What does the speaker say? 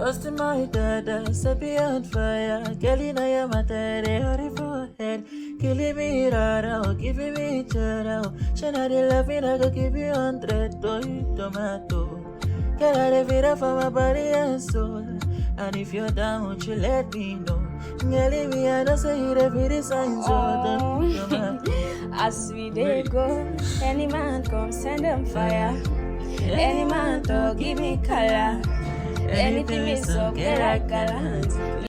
Busting my dada, set me on fire. Girl, in your matter, they hurry for head. Killing me rara, giving me chara. Shana de loving, I go give you 100 tomato. Girl, I live it up for my body and soul. And if you're down, won't you let me know? Girl, me, I don't say it every day, signs of As we dey go, any man come send them fire. Any man talk, give me color. Anything is so get like gallant.